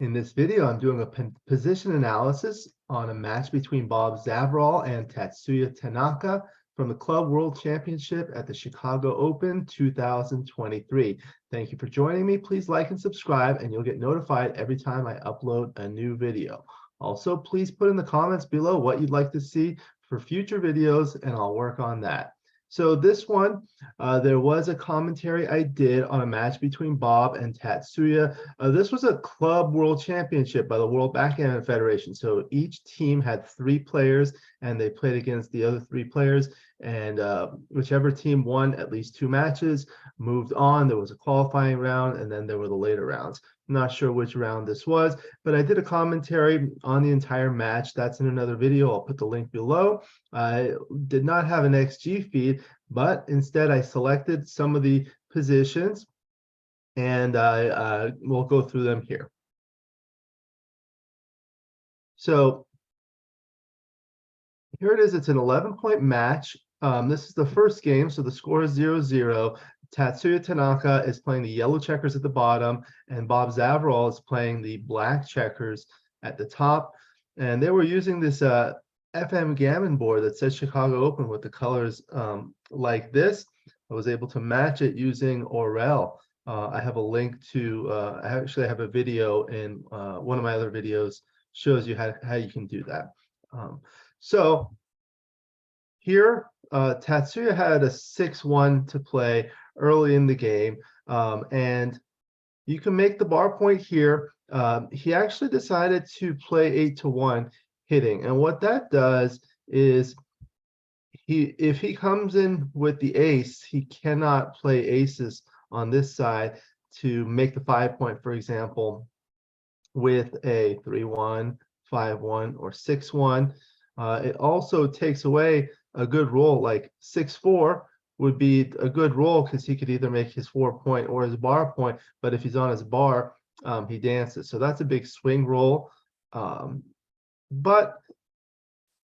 In this video, I'm doing a position analysis on a match between Bob Zavoral and Tatsuya Tanaka from the Club World Championship at the Chicago Open 2023. Thank you for joining me. Please like and subscribe, and you'll get notified every time I upload a new video. Also, please put in the comments below what you'd like to see for future videos, and I'll work on that. So this one, there was a commentary I did on a match between Bob and Tatsuya. This was a club world championship by the World Backgammon Federation. So each team had 3 players, and they played against the other 3 players. And whichever team won at least 2 matches moved on. There was a qualifying round, and then there were the later rounds. I'm not sure which round this was, but I did a commentary on the entire match. That's in another video. I'll put the link below. I did not have an XG feed, but instead I selected some of the positions, and I will go through them here. So here it is. It's an 11-point match. This is the first game, so the score is 0-0. Tatsuya Tanaka is playing the yellow checkers at the bottom, and Bob Zavoral is playing the black checkers at the top. And they were using this FM Gammon board that says Chicago Open with the colors like this. I was able to match it using Orel. I have a link to, I actually have a video in one of my other videos shows you how you can do that. So here, Tatsuya had a 6-1 to play early in the game, and you can make the bar point here. He actually decided to play 8-1 hitting, and what that does is if he comes in with the ace, he cannot play aces on this side to make the 5-point, for example, with a 3-1, 5-1, or 6-1. It also takes away a good roll, like 6-4 would be a good roll because he could either make his 4-point or his bar point, but if he's on his bar, he dances. So that's a big swing roll. But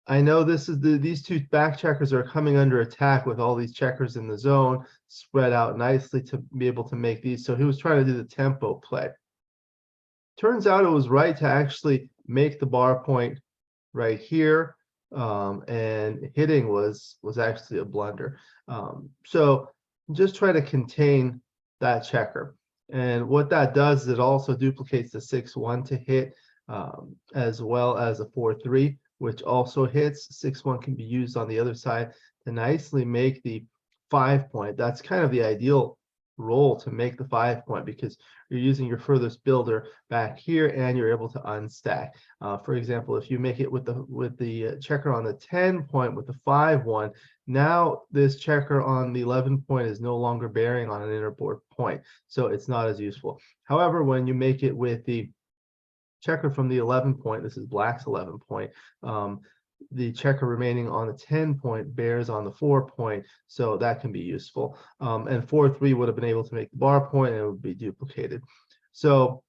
I know this is these 2 back checkers are coming under attack with all these checkers in the zone spread out nicely to be able to make these. So he was trying to do the tempo play. Turns out it was right to actually make the bar point right here, and hitting was actually a blunder. So just try to contain that checker. And what that does is it also duplicates the 6-1 to hit, as well as a 4-3, which also hits. 6-1 can be used on the other side to nicely make the 5-point. That's kind of the ideal roll to make the 5-point because you're using your furthest builder back here and you're able to unstack. For example, if you make it with the checker on the 10-point with the 5-1, now this checker on the 11-point is no longer bearing on an innerboard point, so it's not as useful. However, when you make it with the checker from the 11-point, this is black's 11-point, the checker remaining on the 10-point bears on the 4-point, so that can be useful. And 4-3 would have been able to make the bar point, and it would be duplicated. So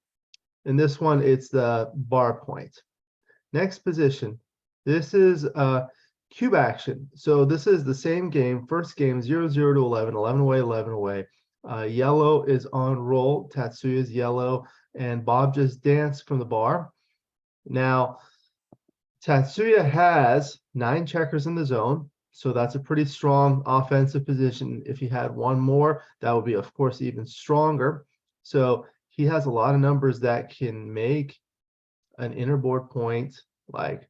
in this one, it's the bar point. Next position, this is cube action. So this is the same game, first game, 0-0 to 11, 11 away, 11 away. Yellow is on roll, Tatsuya is yellow, and Bob just danced from the bar. Now, Tatsuya has 9 checkers in the zone, so that's a pretty strong offensive position. If he had 1 more, that would be, of course, even stronger. So he has a lot of numbers that can make an innerboard point like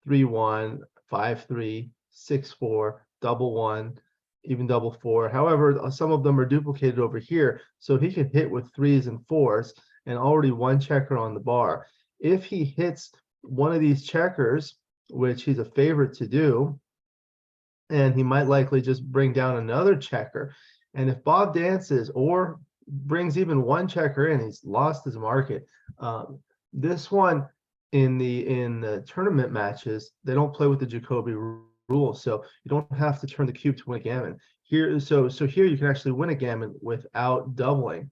3-1, 5-3, 6-4, double 1, even double 4. However, some of them are duplicated over here, so he can hit with 3s and 4s and already 1 checker on the bar. If he hits one of these checkers, which he's a favorite to do, and he might likely just bring down another checker, and if Bob dances or brings even 1 checker in, he's lost his market. This one in the tournament matches, they don't play with the Jacoby rule, so you don't have to turn the cube to win a gammon here. So here you can actually win a gammon without doubling.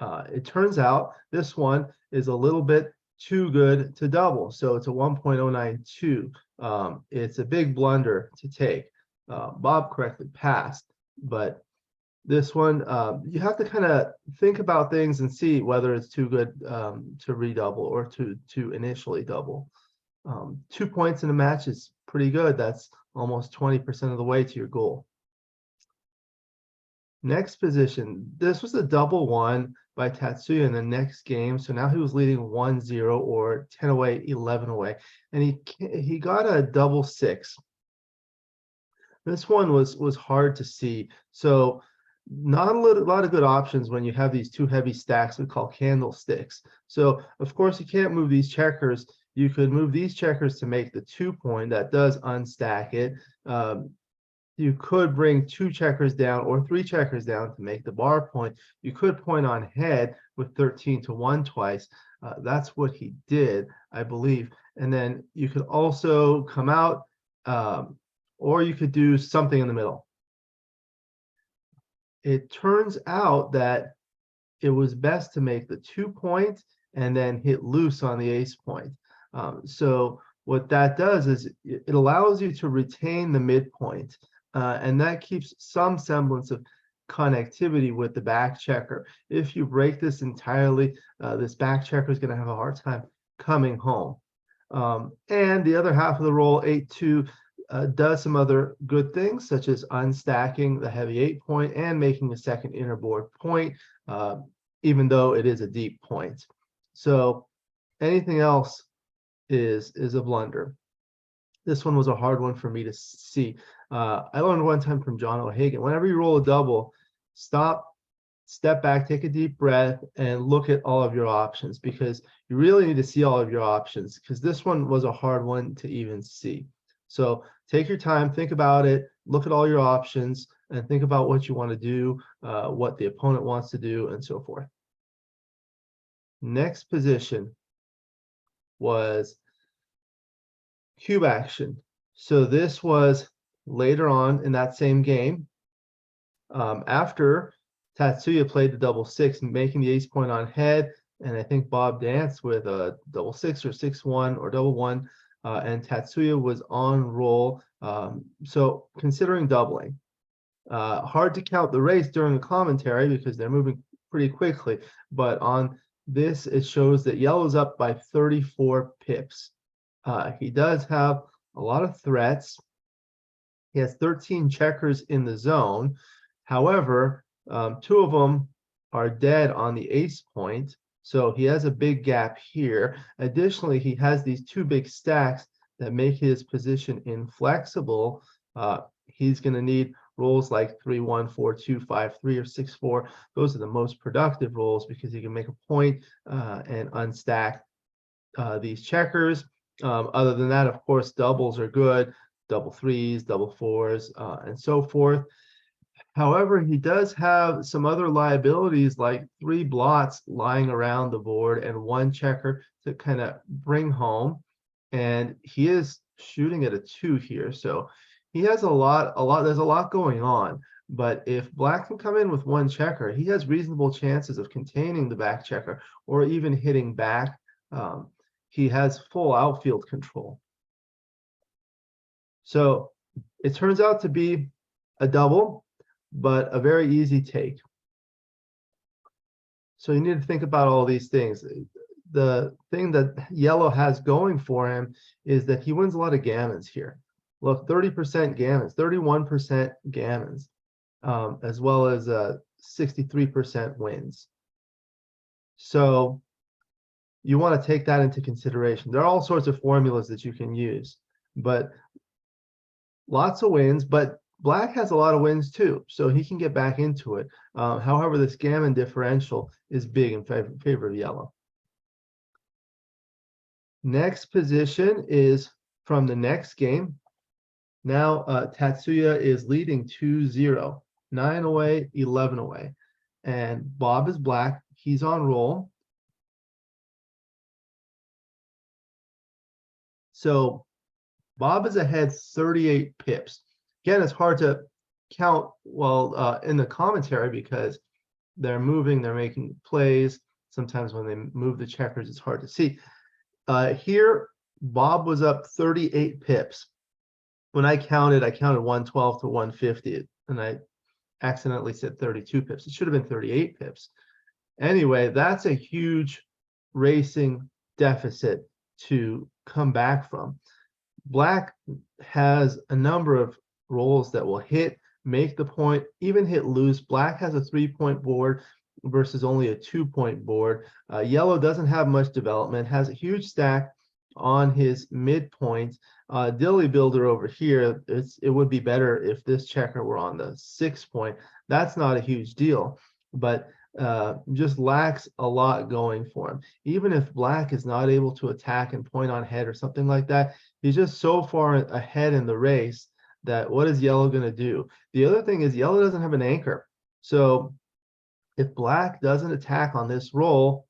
It turns out this one is a little bit too good to double, so it's a 1.092. It's a big blunder to take. Bob correctly passed, but This one, you have to kind of think about things and see whether it's too good to redouble or to initially double. 2 points in a match is pretty good. That's almost 20% of the way to your goal. Next position, this was a double one by Tatsuya in the next game. So now he was leading 1-0 or 10 away, 11 away. And he got a double six. This one was hard to see. So not a lot of good options when you have these two heavy stacks we call candlesticks. So of course you can't move these checkers. You could move these checkers to make the 2-point. That does unstack it. You could bring 2 checkers down or 3 checkers down to make the bar point. You could point on head with 13-1 twice. That's what he did, I believe. And then you could also come out, or you could do something in the middle. It turns out that it was best to make the 2-point and then hit loose on the ace point. So what that does is it allows you to retain the midpoint, and that keeps some semblance of connectivity with the back checker. If you break this entirely, this back checker is going to have a hard time coming home. And the other half of the roll, 8-2, does some other good things, such as unstacking the heavy 8-point and making a second innerboard point, even though it is a deep point. So anything else is a blunder. This one was a hard one for me to see. I learned one time from John O'Hagan, whenever you roll a double, stop, step back, take a deep breath, and look at all of your options, because you really need to see all of your options, because this one was a hard one to even see. So take your time, think about it, look at all your options, and think about what you want to do, what the opponent wants to do, and so forth. Next position was cube action. So this was later on in that same game, after Tatsuya played the double six, making the ace point on head, and I think Bob danced with a double six or 6-1 or double one, and Tatsuya was on roll. So considering doubling, hard to count the race during the commentary because they're moving pretty quickly, but on this it shows that yellow's up by 34 pips. He does have a lot of threats. He has 13 checkers in the zone. However, 2 of them are dead on the ace point, so he has a big gap here. Additionally, he has these 2 big stacks that make his position inflexible. He's going to need rolls like 3-1, 4-2, 5-3, or 6-4. Those are the most productive rolls because he can make a point and unstack these checkers. Other than that, of course, doubles are good, double threes, double fours, and so forth. However, he does have some other liabilities like 3 blots lying around the board and 1 checker to kind of bring home. And he is shooting at a 2 here. So he has there's a lot going on. But if black can come in with 1 checker, he has reasonable chances of containing the back checker or even hitting back. He has full outfield control. So it turns out to be a double, but a very easy take. So you need to think about all these things. The thing that yellow has going for him is that he wins a lot of gammons here. Look, 30% gammons, 31% gammons, as well as 63% wins. So you want to take that into consideration. There are all sorts of formulas that you can use, but lots of wins, but black has a lot of wins too, so he can get back into it. However, this gammon differential is big in favor of yellow. Next position is from the next game. Now Tatsuya is leading 2-0, 9 away, 11 away. And Bob is black, he's on roll. So Bob is ahead 38 pips. Again, it's hard to count while in the commentary because they're moving, they're making plays. Sometimes when they move the checkers, it's hard to see. Here, Bob was up 38 pips. When I counted 112 to 150, and I accidentally said 32 pips. It should have been 38 pips. Anyway, that's a huge racing deficit to come back from. Black has a number of rolls that will hit, make the point, even hit loose. Black has a 3-point board versus only a 2-point board. Yellow doesn't have much development, has a huge stack on his midpoint. Dilly Builder over here, it would be better if this checker were on the 6-point. That's not a huge deal, but just lacks a lot going for him. Even if Black is not able to attack and point on head or something like that, he's just so far ahead in the race that what is Yellow going to do? The other thing is Yellow doesn't have an anchor. So if Black doesn't attack on this roll,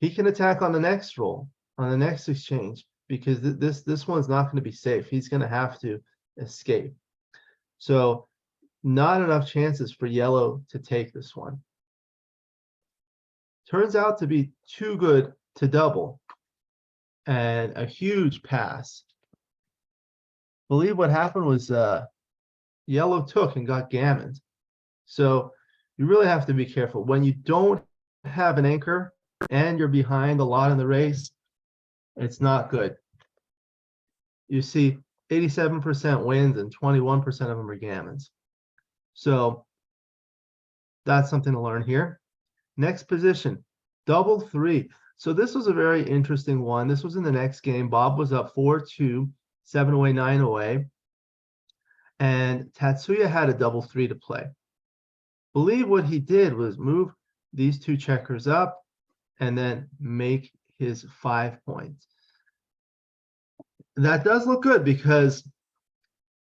he can attack on the next roll, on the next exchange, because this one's not going to be safe. He's going to have to escape. So not enough chances for Yellow to take this one. Turns out to be too good to double, and a huge pass. Believe what happened was Yellow took and got gammoned. So you really have to be careful. When you don't have an anchor and you're behind a lot in the race, it's not good. You see 87% wins and 21% of them are gammons. So that's something to learn here. Next position, double 3. So this was a very interesting one. This was in the next game. Bob was up 4-2, 7 away, 9 away. And Tatsuya had a double 3 to play. Believe what he did was move these 2 checkers up and then make his 5 points. That does look good because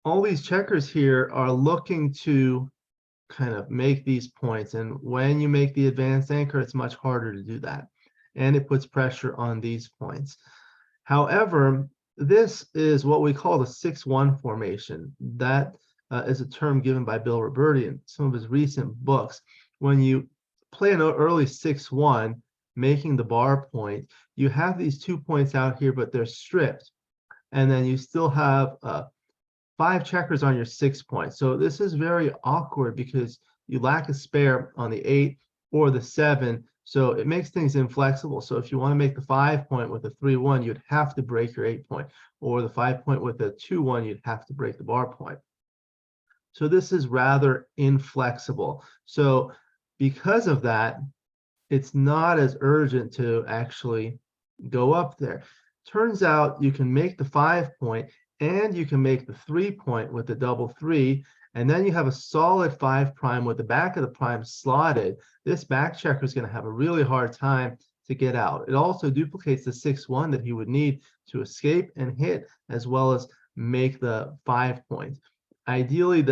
all these checkers here are looking to kind of make these points. And when you make the advanced anchor, it's much harder to do that. And it puts pressure on these points. However, this is what we call the 6-1 formation. That is a term given by Bill Roberti in some of his recent books. When you play an early 6-1, making the bar point, you have these 2 points out here, but they're stripped. And then you still have 5 checkers on your 6 points. So this is very awkward because you lack a spare on the 8 or the 7. So it makes things inflexible. So if you want to make the 5 point with a 3-1, you'd have to break your 8 point, or the 5 point with a 2-1, you'd have to break the bar point. So this is rather inflexible. So because of that, it's not as urgent to actually go up there. Turns out you can make the 5 point and you can make the 3 point with the double 3, and then you have a solid 5 prime with the back of the prime slotted. This back checker is going to have a really hard time to get out. It also duplicates the 6-1 that he would need to escape and hit, as well as make the 5 points. Ideally,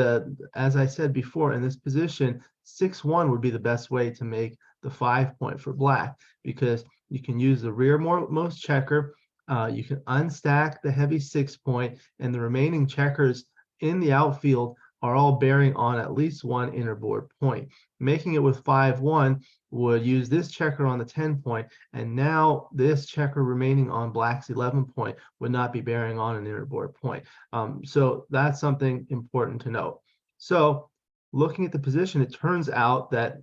as I said before, in this position, 6-1 would be the best way to make the 5 point for Black, because you can use the rearmost checker. You can unstack the heavy 6 point, and the remaining checkers in the outfield are all bearing on at least one innerboard point. Making it with 5-1 would use this checker on the 10 point, and now this checker remaining on Black's 11 point would not be bearing on an innerboard point. So that's something important to note. So looking at the position, it turns out that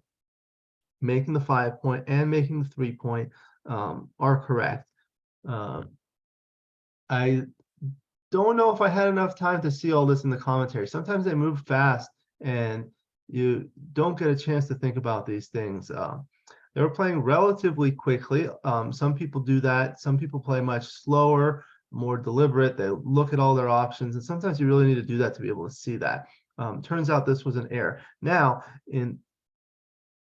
making the 5 point and making the 3 point are correct. I don't know if I had enough time to see all this in the commentary. Sometimes they move fast and you don't get a chance to think about these things. They were playing relatively quickly. Some people do that. Some people play much slower, more deliberate. They look at all their options, and sometimes you really need to do that to be able to see that. Turns out this was an error. Now, in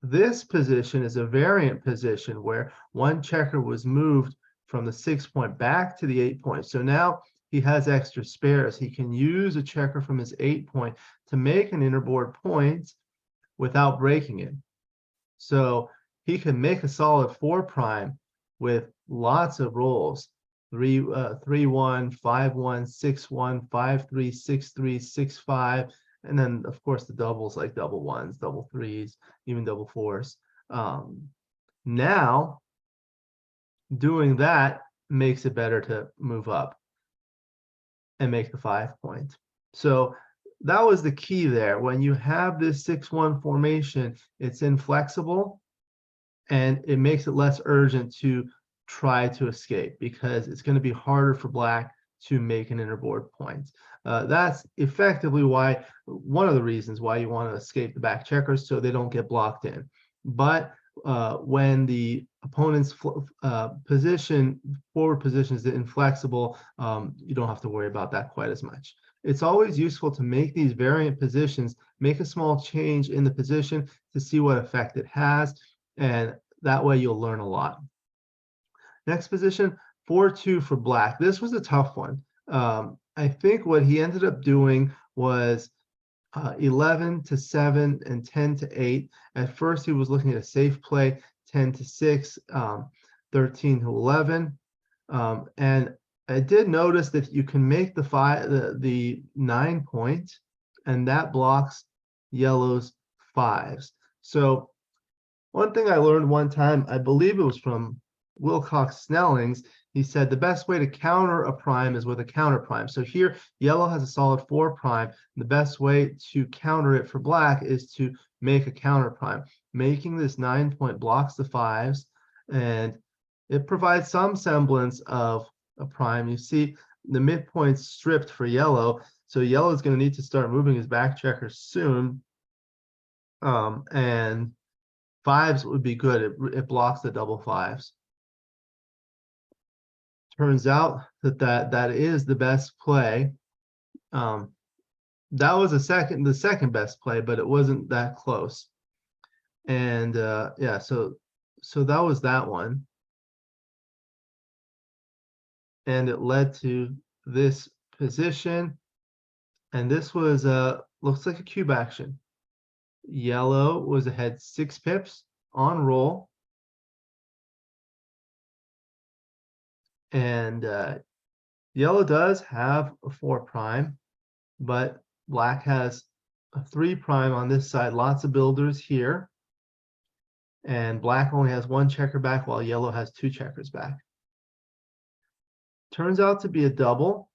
this position is a variant position where one checker was moved from the 6 point back to the 8 point. So now he has extra spares. He can use a checker from his 8 point to make an innerboard point without breaking it. So he can make a solid 4 prime with lots of rolls. 3-1, 5-1, 6-1, 5-3, 6-3, 6-5, and then of course the doubles like double 1s, double 3s, even double 4s. Now doing that makes it better to move up and make the 5 point. So that was the key there. When you have this 6-1 formation, it's inflexible and it makes it less urgent to try to escape because it's going to be harder for black to make an innerboard point. That's effectively why, one of the reasons why you want to escape the back checkers so they don't get blocked in. But when the opponent's forward position is inflexible, you don't have to worry about that quite as much. It's always useful to make these variant positions, make a small change in the position to see what effect it has, and that way you'll learn a lot. Next position, 4-2 for black. This was a tough one. I think what he ended up doing was 11-7 and 10-8. At first, he was looking at a safe play, 10-6, 13-11, and I did notice that you can make the 9 point, and that blocks yellow's 5s. So one thing I learned one time, I believe it was from Wilcox Snellings, he said the best way to counter a prime is with a counter prime. So here, yellow has a solid 4 prime. The best way to counter it for black is to make a counter prime. Making this 9 point blocks the 5s, and it provides some semblance of a prime. You see the midpoint's stripped for yellow, so yellow is going to need to start moving his back checker soon. And 5s would be good. It blocks the double 5s. Turns out that is the best play. That was the second best play, but it wasn't that close. And yeah, so that was that one. And it led to this position. And this was looks like a cube action. Yellow was ahead 6 pips on roll. And yellow does have a 4 prime, but black has a 3 prime on this side, lots of builders here. And black only has 1 checker back while yellow has 2 checkers back. Turns out to be a double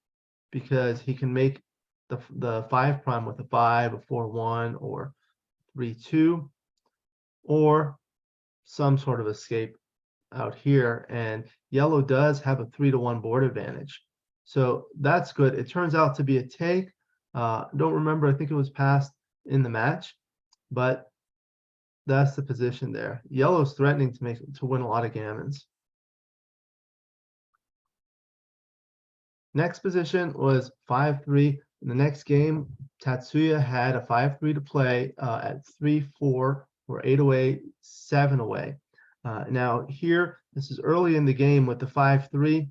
because he can make the 5 prime with a 5, a 4-1, or 3-2, or some sort of escape out here, and yellow does have a 3-1 board advantage. So that's good. It turns out to be a take. Don't remember, I think it was passed in the match, but that's the position there. Yellow's threatening to win a lot of gammons. Next position was 5-3. In the next game, Tatsuya had a 5-3 to play at 3-4 or 8 away, 7 away. Now here, this is early in the game with the 5-3.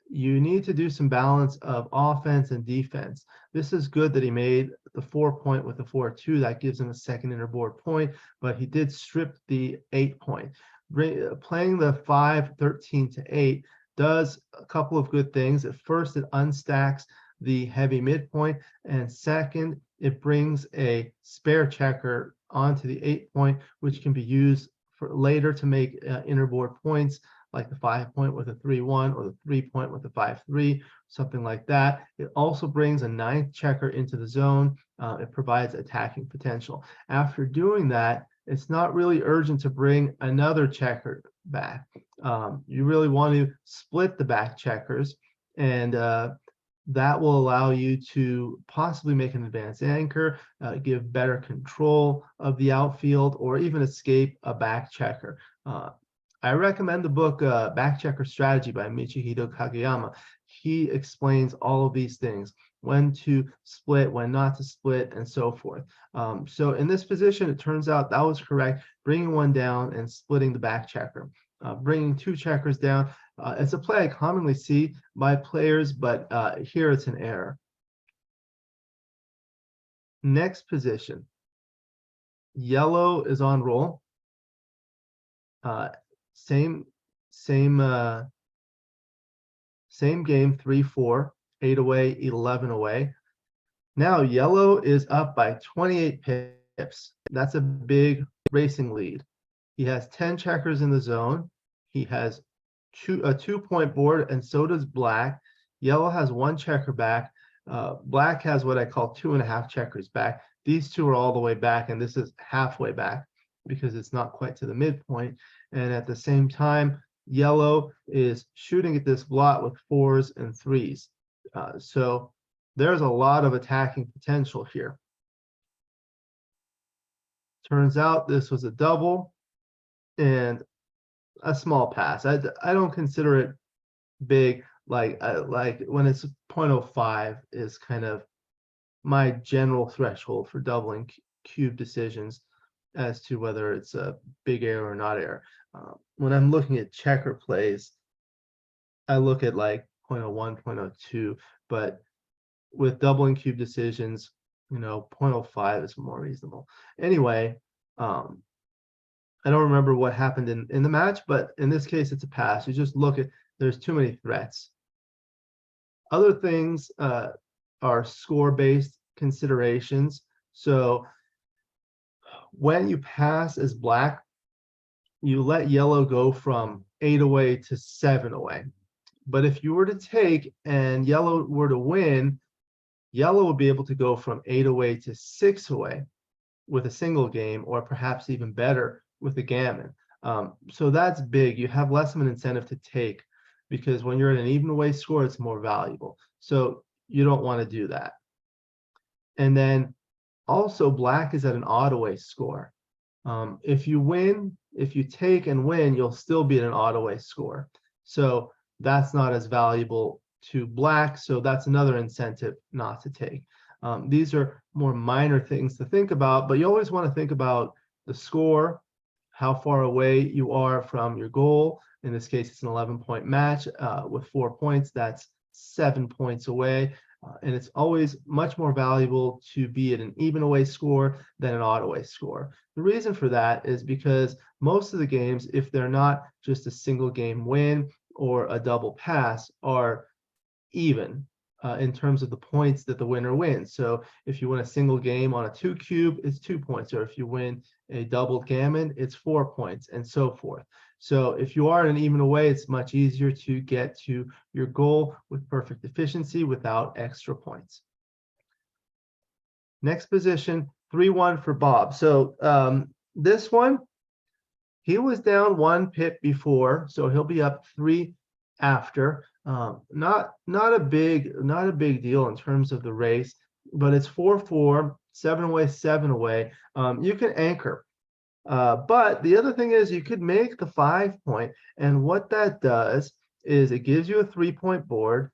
You need to do some balance of offense and defense. This is good that he made the 4 point with the 4-2. That gives him a second innerboard point, but he did strip the 8 point. Playing the 5-13-8 does a couple of good things. At first, it unstacks the heavy midpoint, and second, it brings a spare checker onto the 8 point, which can be used for later to make innerboard points, like the 5 point with a 3-1 or the 3 point with a 5-3, something like that. It also brings a 9th checker into the zone. It provides attacking potential. After doing that, it's not really urgent to bring another checker back. You really want to split the back checkers, and that will allow you to possibly make an advanced anchor, give better control of the outfield, or even escape a back checker. I recommend the book Back Checker Strategy by Michihito Kageyama. He explains all of these things, when to split, when not to split, and so forth. So in this position, it turns out that was correct, bringing one down and splitting the back checker. Bringing 2 checkers down, it's a play I commonly see by players, but here it's an error. Next position, yellow is on roll. Same game, 3-4, 8 away, 11 away. Now yellow is up by 28 pips. That's a big racing lead. He has 10 checkers in the zone. He has a 2 point board, and so does black. Yellow has 1 checker back. Black has what I call 2.5 checkers back. These two are all the way back, and this is halfway back because it's not quite to the midpoint. And at the same time, yellow is shooting at this blot with 4s and 3s. So there's a lot of attacking potential here. Turns out this was a double and a small pass. I don't consider it big. Like when it's 0.05 is kind of my general threshold for doubling cube decisions as to whether it's a big error or not error. When I'm looking at checker plays, I look at like 0.01, 0.02, but with doubling cube decisions, 0.05 is more reasonable. Anyway, I don't remember what happened in the match, but in this case, it's a pass. You just look at, there's too many threats. Other things are score-based considerations. So when you pass as black, you let yellow go from 8 away to 7 away. But if you were to take and yellow were to win, yellow would be able to go from 8 away to 6 away with a single game, or perhaps even better with a gammon. So that's big. You have less of an incentive to take, because when you're at an even away score, it's more valuable. So you don't want to do that. And then also black is at an odd away score. If you take and win, you'll still be at an odd away score. So that's not as valuable to black. So that's another incentive not to take. These are more minor things to think about, but you always want to think about the score, how far away you are from your goal. In this case, it's an 11-point match with 4 points. That's 7 points away. And it's always much more valuable to be at an even away score than an odd away score. The reason for that is because most of the games, if they're not just a single game win or a double pass, are even in terms of the points that the winner wins. So if you win a single game on a 2 cube, it's 2 points. Or if you win a double gammon, it's 4 points, and so forth. So if you are in an even away, it's much easier to get to your goal with perfect efficiency without extra points. Next position, 3-1 for Bob. So this one, he was down 1 pip before, so he'll be up 3 after. Not a big deal in terms of the race, but it's 4-4, 7 away, 7 away. You can anchor. But the other thing is you could make the 5-point, and what that does is it gives you a 3-point board,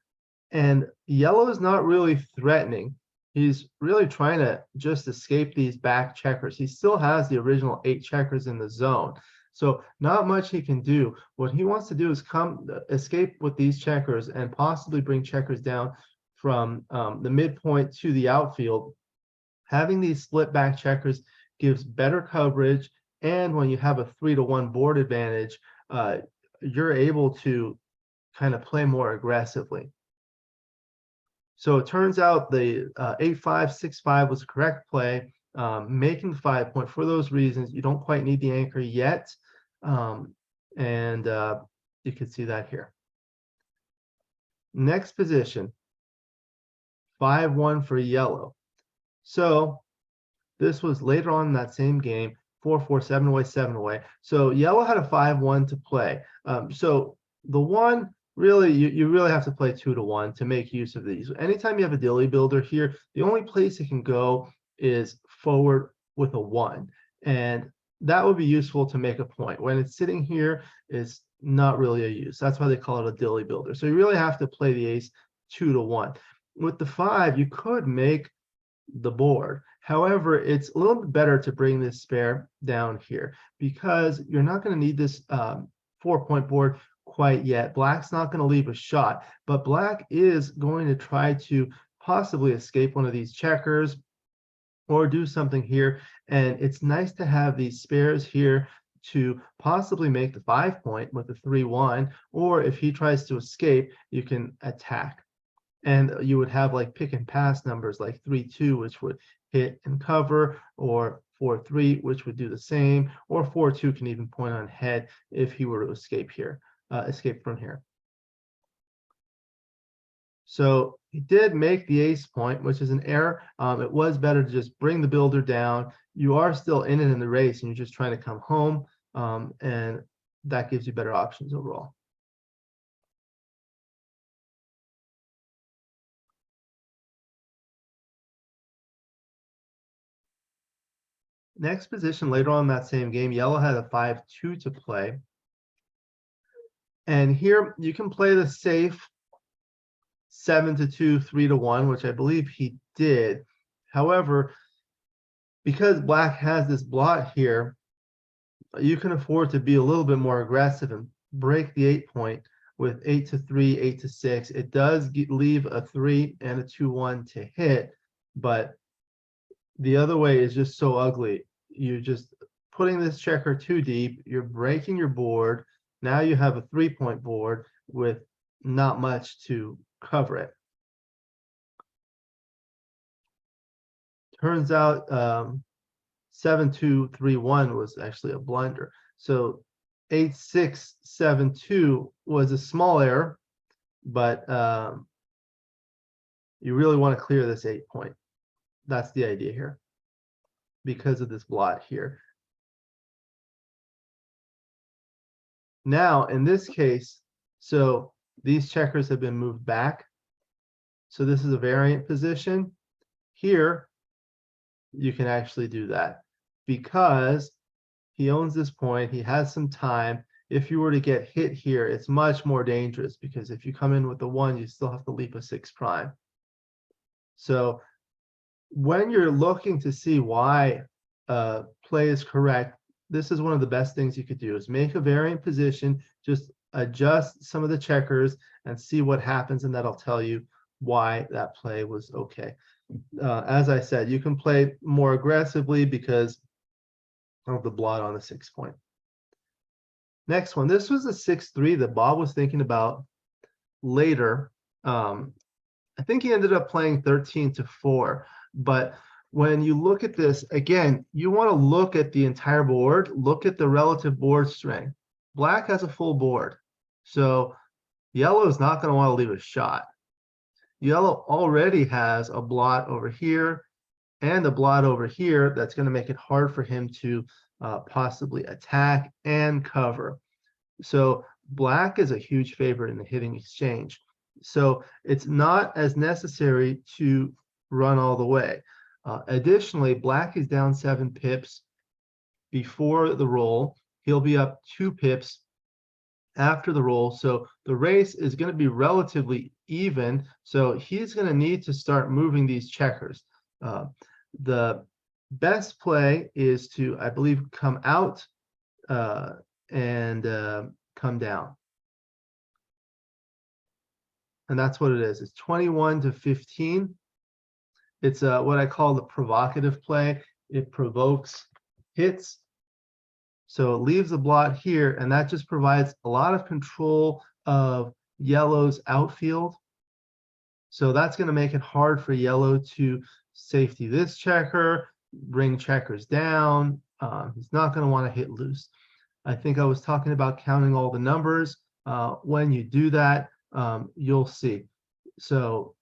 and yellow is not really threatening. He's really trying to just escape these back checkers. He still has the original 8 checkers in the zone. So not much he can do. What he wants to do is escape with these checkers and possibly bring checkers down from the midpoint to the outfield. Having these split back checkers gives better coverage, and when you have a 3-1 board advantage, you're able to kind of play more aggressively. So it turns out the 8-5, 6-5 was a correct play, making the 5-point. For those reasons, you don't quite need the anchor yet, and you can see that here. Next position, 5-1 for yellow. So this was later on in that same game, 4-4, 7 away, 7 away. So yellow had a 5-1 to play. So the one, really, you really have to play 2-1 to make use of these. Anytime you have a dilly builder here, the only place it can go is forward with a 1. And that would be useful to make a point. When it's sitting here, it's not really a use. That's why they call it a dilly builder. So you really have to play the ace 2-1. With the 5, you could make the board. However, it's a little bit better to bring this spare down here, because you're not going to need this 4-point board quite yet. Black's not going to leave a shot, but black is going to try to possibly escape one of these checkers or do something here. And it's nice to have these spares here to possibly make the 5-point with the 3-1, or if he tries to escape, you can attack. And you would have like pick and pass numbers like 3-2, which would hit and cover, or 4-3, which would do the same, or 4-2 can even point on head if he were to escape here, escape from here. So He did make the ace point, which is an error. It was better to just bring the builder down. You are still in it in the race, and you're just trying to come home, and that gives you better options overall. Next position later on in that same game, yellow had a 5-2 to play. And here you can play the safe 7-2, 3-1, which I believe he did. However, because black has this blot here, you can afford to be a little bit more aggressive and break the 8-point with 8-3, 8-6. It does leave a 3 and a 2-1 to hit, but the other way is just so ugly. You're just putting this checker too deep. You're breaking your board. Now you have a 3-point board with not much to cover it. Turns out 7-2-3-1 was actually a blunder. So 8-6-7-2 was a small error, but you really want to clear this 8-point. That's the idea here, because of this blot here. Now, in this case, so these checkers have been moved back. So this is a variant position. Here, you can actually do that because he owns this point. He has some time. If you were to get hit here, it's much more dangerous because if you come in with the 1, you still have to leap a 6 prime. So when you're looking to see why play is correct, this is one of the best things you could do is make a variant position, just adjust some of the checkers and see what happens, and that'll tell you why that play was okay. As I said, you can play more aggressively because of the blot on the 6-point. Next one, this was a 6-3 that Bob was thinking about later. I think he ended up playing 13-4, but when you look at this, again, you want to look at the entire board, look at the relative board strength. Black has a full board, so yellow is not going to want to leave a shot. Yellow already has a blot over here and a blot over here that's going to make it hard for him to possibly attack and cover. So black is a huge favorite in the hitting exchange. So it's not as necessary to run all the way. Additionally, black is down 7 pips before the roll. He'll be up 2 pips after the roll. So the race is going to be relatively even. So he's going to need to start moving these checkers. The best play is to, I believe, come out and come down. And that's what it is. It's 21-15. It's what I call the provocative play. It provokes hits. So it leaves a blot here, and that just provides a lot of control of yellow's outfield. So that's going to make it hard for yellow to safety this checker, bring checkers down. He's not going to want to hit loose. I think I was talking about counting all the numbers. When you do that, you'll see. So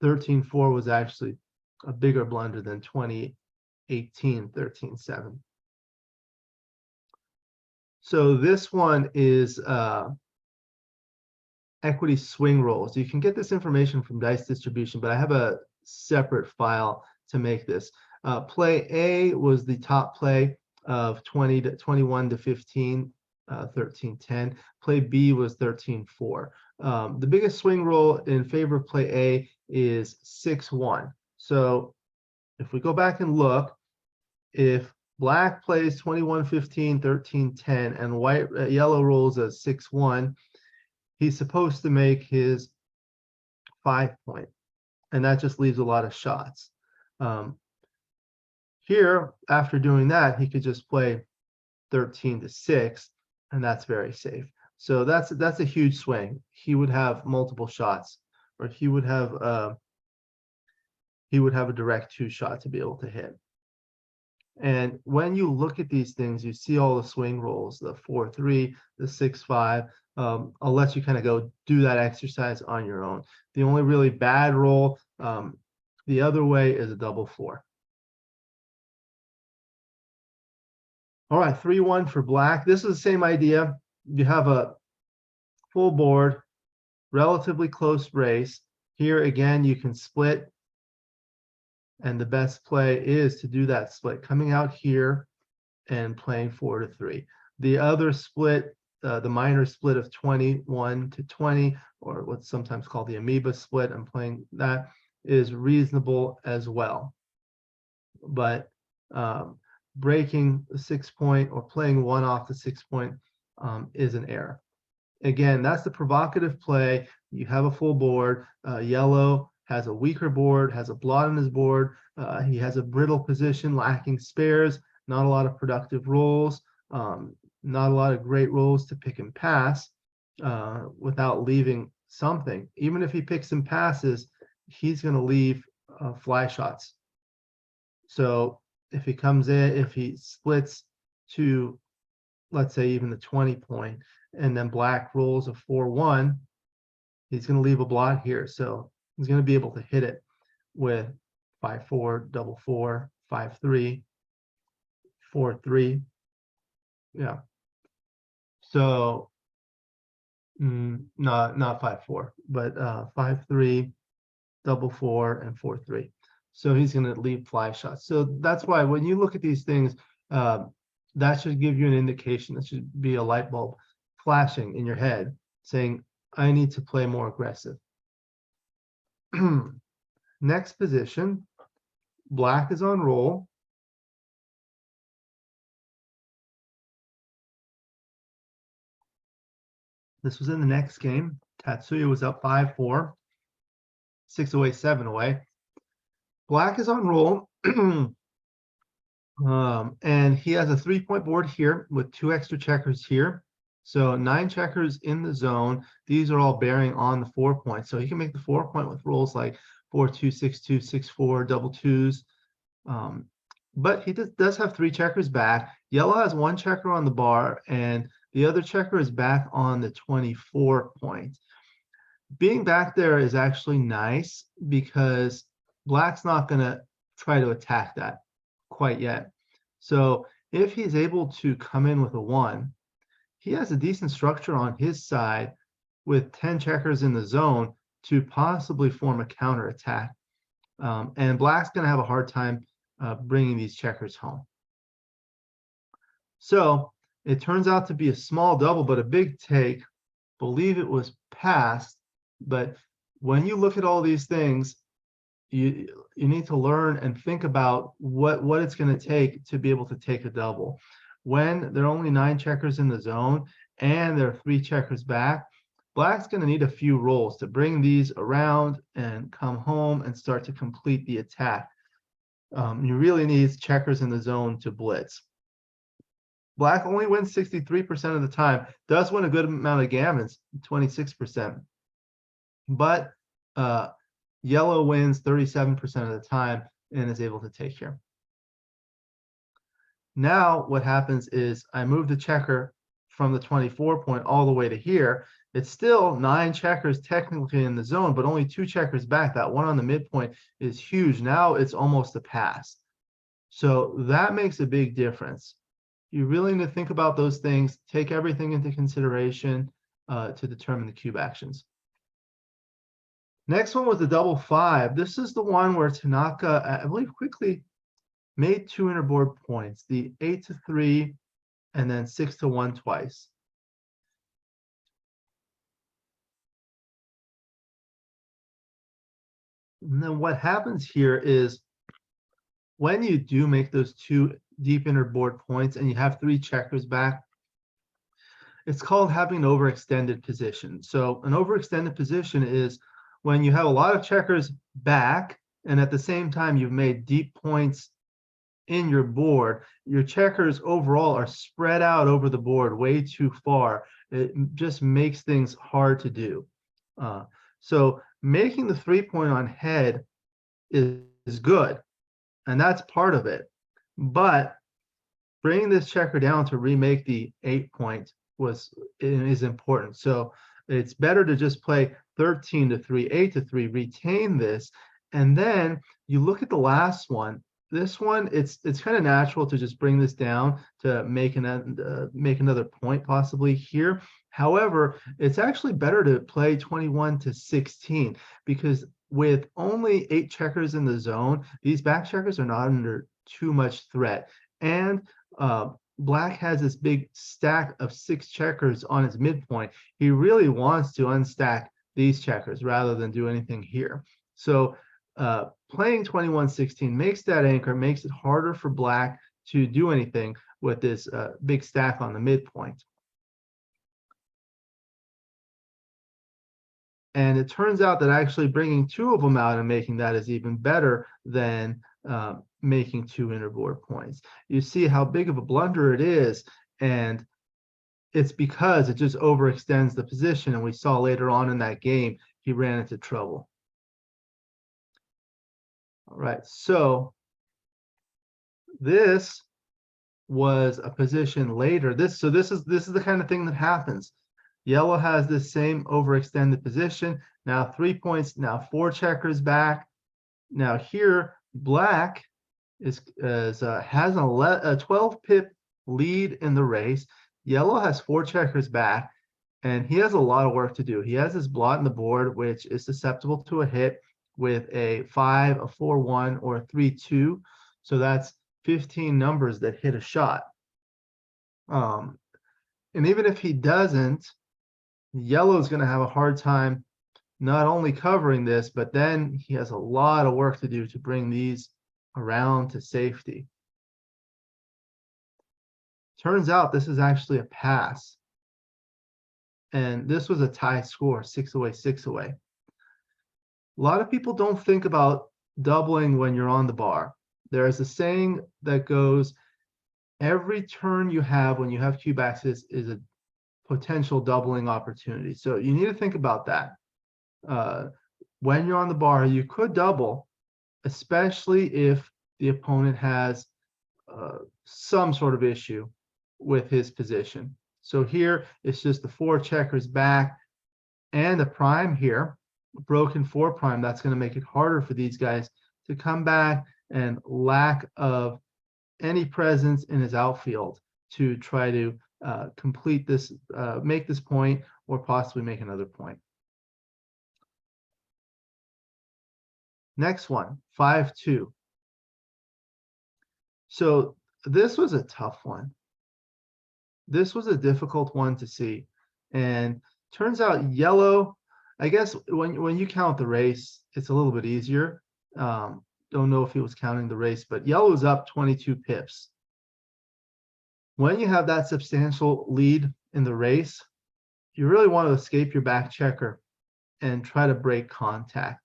13-4 was actually a bigger blunder than 2018 13-7. So this one is equity swing rolls. You can get this information from Dice Distribution, but I have a separate file to make this. Play A was the top play of 21-15, 13-10. Play B was 13-4. The biggest swing roll in favor of play A is 6-1. So if we go back and look, if black plays 21-15, 13-10, and yellow rolls a 6-1, he's supposed to make his 5-point, and that just leaves a lot of shots. Here, after doing that, he could just play 13-6, and that's very safe. So that's a huge swing. He would have multiple shots, or he would have a direct 2-shot to be able to hit. And when you look at these things, you see all the swing rolls, the 4-3, the 6-5, I'll let you kind of go do that exercise on your own. The only really bad roll the other way is a double 4. All right, 3-1 for black. This is the same idea. You have a full board, relatively close race. Here again, you can split, and the best play is to do that split, coming out here and playing 4-3. The other split, the minor split of 21-20, or what's sometimes called the amoeba split, I'm playing that, is reasonable as well. But breaking the 6-point or playing one off the 6-point is an error. Again, that's the provocative play. You have a full board. Yellow has a weaker board, has a blot on his board. He has a brittle position, lacking spares, not a lot of productive rolls, not a lot of great rolls to pick and pass without leaving something. Even if he picks and passes, he's going to leave fly shots. So if he comes in, if he splits to, let's say, even the 20-point, and then black rolls a 4-1, he's going to leave a blot here. So he's going to be able to hit it with 5-4, double 4, 5-3, 4-3. Yeah. So not 5-4, but 5-3, double 4, and 4-3. So he's going to leave fly shots. So that's why when you look at these things, that should give you an indication. That should be a light bulb flashing in your head saying, I need to play more aggressive. Next position, black is on roll. This was in the next game. Tatsuya was up 5-4, 6 away, 7 away. Black is on roll. And he has a 3-point board here with 2 extra checkers here. So 9 checkers in the zone. These are all bearing on the 4 points. So he can make the 4-point with rolls like 4-2, 6-2, 6-4, double 2s. But he does have 3 checkers back. Yellow has 1 checker on the bar, and the other checker is back on the 24 point. Being back there is actually nice because black's not going to try to attack that quite yet. So if he's able to come in with a 1, he has a decent structure on his side with 10 checkers in the zone to possibly form a counter attack. And black's going to have a hard time bringing these checkers home. So it turns out to be a small double, but a big take. Believe it was passed. But when you look at all these things, you need to learn and think about what it's going to take to be able to take a double. When there are only 9 checkers in the zone and there are 3 checkers back, black's going to need a few rolls to bring these around and come home and start to complete the attack. You really need checkers in the zone to blitz. Black only wins 63% of the time, does win a good amount of gammons, 26%. But yellow wins 37% of the time and is able to take here. Now what happens is I move the checker from the 24 point all the way to here. It's still 9 checkers technically in the zone, but only 2 checkers back. That one on the midpoint is huge. Now it's almost a pass. So that makes a big difference. You really need to think about those things, take everything into consideration to determine the cube actions. Next one was the double 5. This is the one where Tanaka, I believe, quickly made 2 interboard points, the 8-3 and then 6-1 twice. And then what happens here is when you do make those 2 deep interboard points and you have 3 checkers back, it's called having an overextended position. So an overextended position is when you have a lot of checkers back and at the same time you've made deep points in your board. Your checkers overall are spread out over the board way too far. It just makes things hard to do. So making the 3-point on head is good, and that's part of it. But bringing this checker down to remake the 8-point is important. So it's better to just play 13 to 3, 8 to 3, retain this, and then you look at the last one. This one, it's kind of natural to just bring this down to make another point possibly here. However, it's actually better to play 21 to 16 because with only 8 checkers in the zone, these back checkers are not under too much threat. And Black has this big stack of 6 checkers on his midpoint. He really wants to unstack these checkers rather than do anything here. So playing 21-16 makes that anchor, makes it harder for Black to do anything with this big stack on the midpoint. And it turns out that actually bringing 2 of them out and making that is even better than making 2 interboard points. You see how big of a blunder it is, and it's because it just overextends the position. And we saw later on in that game, he ran into trouble. All right, so this was a position later. This is the kind of thing that happens. Yellow has this same overextended position. Now 3 points, now 4 checkers back. Now here, Black has a 12 pip lead in the race. Yellow has 4 checkers back, and he has a lot of work to do. He has this blot in the board, which is susceptible to a hit with a 5, a 4-1, or a 3-2. So that's 15 numbers that hit a shot. And even if he doesn't, Yellow is going to have a hard time not only covering this, but then he has a lot of work to do to bring these around to safety. Turns out this is actually a pass. And this was a tie score, 6 away, 6 away. A lot of people don't think about doubling when you're on the bar. There is a saying that goes, every turn you have when you have cube axis is a potential doubling opportunity. So you need to think about that. When you're on the bar, you could double, especially if the opponent has some sort of issue with his position. So here it's just the 4 checkers back and a prime here, broken 4 prime. That's going to make it harder for these guys to come back, and lack of any presence in his outfield to try to complete this, make this point, or possibly make another point. Next one, 5-2. So this was a tough one. This was a difficult one to see. And turns out Yellow, I guess when you count the race, it's a little bit easier. Don't know if he was counting the race, but Yellow is up 22 pips. When you have that substantial lead in the race, you really want to escape your back checker and try to break contact.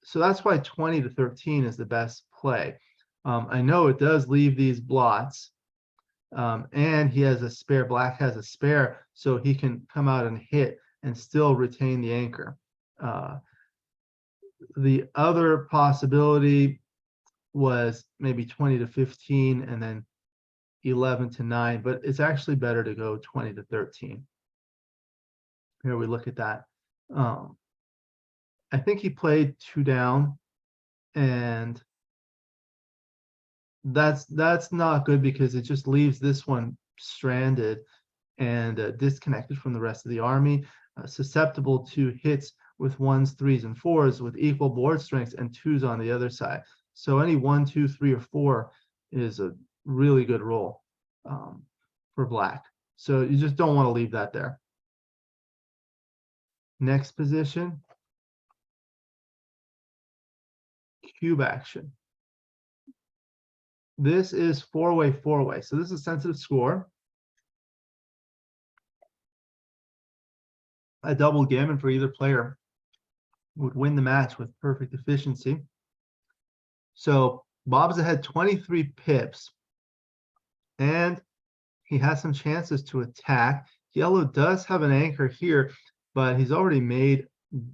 So that's why 20 to 13 is the best play. I know it does leave these blots, and he has a spare. Black has a spare, so he can come out and hit and still retain the anchor. The other possibility was maybe 20 to 15 and then 11 to 9, but it's actually better to go 20 to 13. Here we look at that. I think he played 2 down, and that's not good because it just leaves this one stranded and disconnected from the rest of the army, susceptible to hits with 1s, 3s, and 4s with equal board strengths, and 2s on the other side. So any 1, 2, 3, or 4 is a really good roll for Black. So you just don't want to leave that there. Next position, cube action. This is 4-way, 4-way. So this is a sensitive score. A double gammon for either player would win the match with perfect efficiency. So Bob's ahead 23 pips, and he has some chances to attack. Yellow does have an anchor here, but he's already made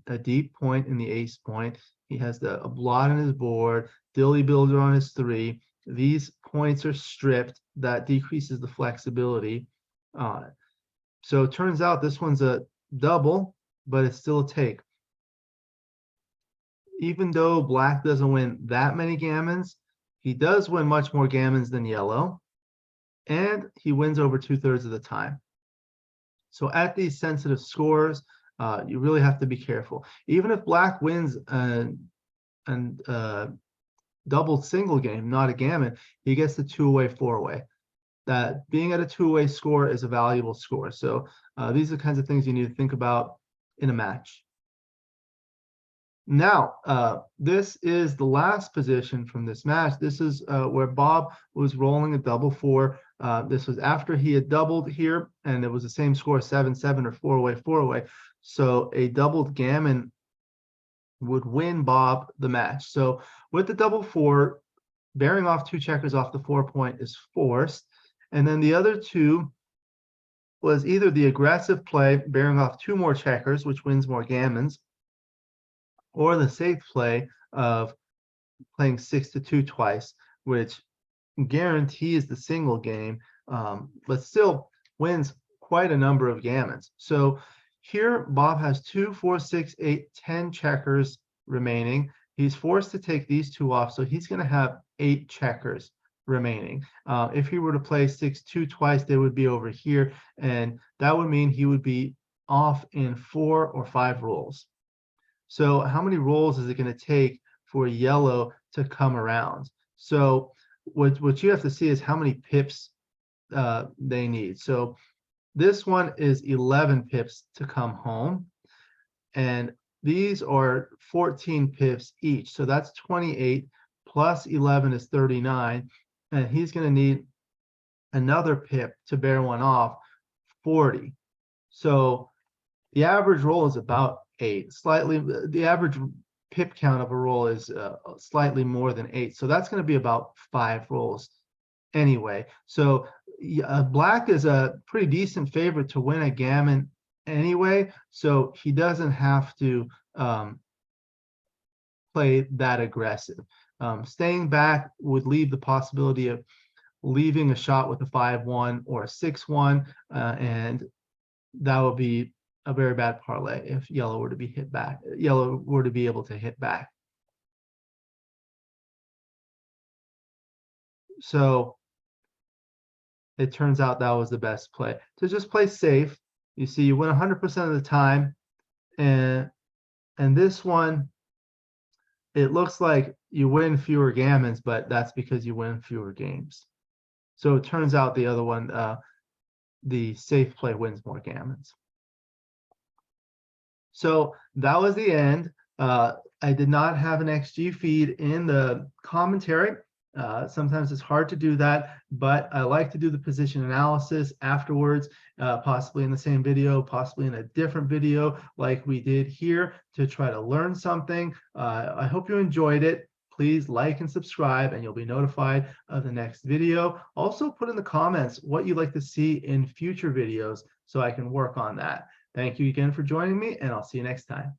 a deep point in the ace point. He has a blot on his board, dilly builder on his 3. These points are stripped. That decreases the flexibility. So it turns out this one's a double, but it's still a take. Even though black doesn't win that many gammons, he does win much more gammons than yellow, and he wins over 2/3 of the time. So at these sensitive scores, you really have to be careful. Even if black wins a double single game, not a gammon, he gets the 2-way, 4-way. That being at a 2-way score is a valuable score. So these are the kinds of things you need to think about in a match. Now, this is the last position from this match. This is where Bob was rolling a double 4. This was after he had doubled here, and it was the same score, 7-7 or 4-way, 4-way. So a doubled gammon would win Bob the match. So with the double 4, bearing off 2 checkers off the 4 point is forced. And then the other 2 was either the aggressive play, bearing off 2 more checkers, which wins more gammons, or the safe play of playing 6-2 twice, which guarantees the single game, but still wins quite a number of gammons. So here Bob has 2, 4, 6, 8, 10 checkers remaining. He's forced to take these 2 off, so he's going to have 8 checkers remaining. If he were to play 6-2 twice, they would be over here, and that would mean he would be off in 4 or 5 rolls. So how many rolls is it going to take for yellow to come around? So what you have to see is how many pips they need. So this one is 11 pips to come home, and these are 14 pips each. So that's 28 plus 11 is 39, and he's going to need another pip to bear one off, 40. So the average roll is about 8. Slightly, the average pip count of a roll is slightly more than 8. So that's going to be about 5 rolls anyway. So black is a pretty decent favorite to win a gammon anyway. So he doesn't have to play that aggressive. Staying back would leave the possibility of leaving a shot with a 5-1 or a 6-1, and that would be a very bad parlay if yellow were to be hit back. Yellow were to be able to hit back. So it turns out that was the best play. To just play safe, you see you win 100% of the time, and this one, it looks like you win fewer gammons, but that's because you win fewer games. So it turns out the other one, the safe play wins more gammons. So that was the end. I did not have an XG feed in the commentary. Sometimes it's hard to do that, but I like to do the position analysis afterwards, possibly in the same video, possibly in a different video like we did here, to try to learn something. I hope you enjoyed it. Please like and subscribe, and you'll be notified of the next video. Also put in the comments what you'd like to see in future videos so I can work on that. Thank you again for joining me, and I'll see you next time.